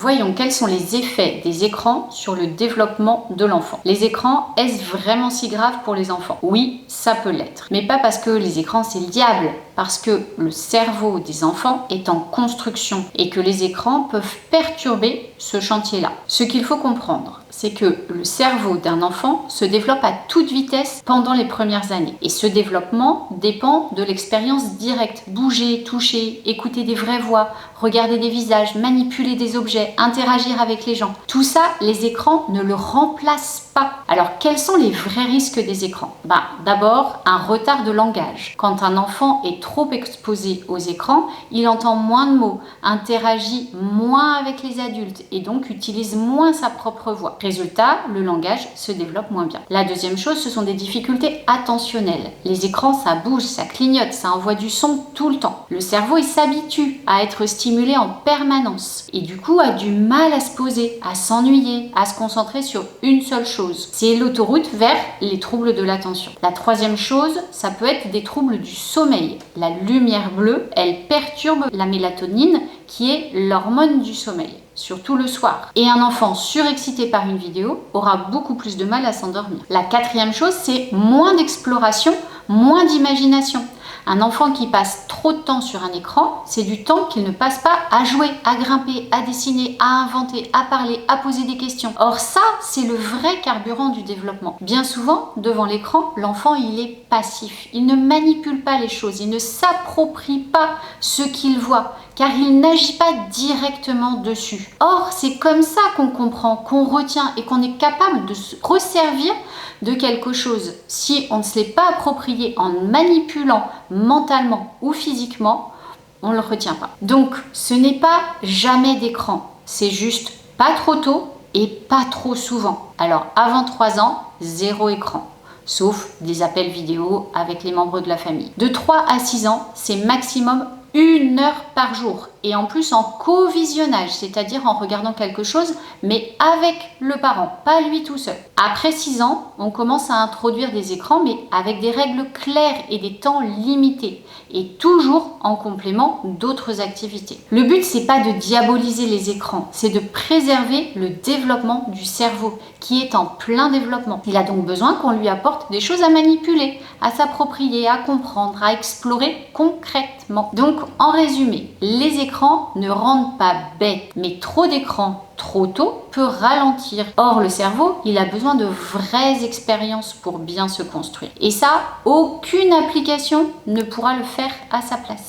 Voyons quels sont les effets des écrans sur le développement de l'enfant. Les écrans, est-ce vraiment si grave pour les enfants? Oui, ça peut l'être. Mais pas parce que les écrans c'est le diable, parce que le cerveau des enfants est en construction et que les écrans peuvent perturber ce chantier-là. Ce qu'il faut comprendre, c'est que le cerveau d'un enfant se développe à toute vitesse pendant les premières années. Et ce développement dépend de l'expérience directe. Bouger, toucher, écouter des vraies voix, regarder des visages, manipuler des objets, interagir avec les gens. Tout ça, les écrans ne le remplacent pas. Alors, quels sont les vrais risques des écrans? D'abord, un retard de langage. Quand un enfant est trop exposé aux écrans, il entend moins de mots, interagit moins avec les adultes et donc utilise moins sa propre voix. Résultat, le langage se développe moins bien. La deuxième chose, ce sont des difficultés attentionnelles. Les écrans, ça bouge, ça clignote, ça envoie du son tout le temps. Le cerveau, il s'habitue à être stimulé en permanence et du coup a du mal à se poser, à s'ennuyer, à se concentrer sur une seule chose. C'est l'autoroute vers les troubles de l'attention. La troisième chose, ça peut être des troubles du sommeil. La lumière bleue, elle perturbe la mélatonine qui est l'hormone du sommeil, surtout le soir. Et un enfant surexcité par une vidéo aura beaucoup plus de mal à s'endormir. La quatrième chose, c'est moins d'exploration, moins d'imagination. Un enfant qui passe trop de temps sur un écran, c'est du temps qu'il ne passe pas à jouer, à grimper, à dessiner, à inventer, à parler, à poser des questions. Or ça, c'est le vrai carburant du développement. Bien souvent, devant l'écran, l'enfant, il est passif. Il ne manipule pas les choses, il ne s'approprie pas ce qu'il voit, car il n'agit pas directement dessus. Or, c'est comme ça qu'on comprend, qu'on retient et qu'on est capable de se resservir de quelque chose. Si on ne se l'est pas approprié en manipulant mentalement ou physiquement, on ne le retient pas. Donc, ce n'est pas jamais d'écran, c'est juste pas trop tôt et pas trop souvent. Alors, avant 3 ans, 0 écran. Sauf des appels vidéo avec les membres de la famille. De 3 à 6 ans, c'est maximum 1 heure par jour et en plus en co-visionnage, c'est-à-dire en regardant quelque chose mais avec le parent, pas lui tout seul. Après 6 ans, on commence à introduire des écrans mais avec des règles claires et des temps limités et toujours en complément d'autres activités. Le but, c'est pas de diaboliser les écrans, c'est de préserver le développement du cerveau qui est en plein développement. Il a donc besoin qu'on lui apporte des choses à manipuler, à s'approprier, à comprendre, à explorer concrètement. Donc, en résumé, les écrans ne rendent pas bêtes, mais trop d'écrans trop tôt peut ralentir. Or, le cerveau, il a besoin de vraies expériences pour bien se construire. Et ça, aucune application ne pourra le faire à sa place.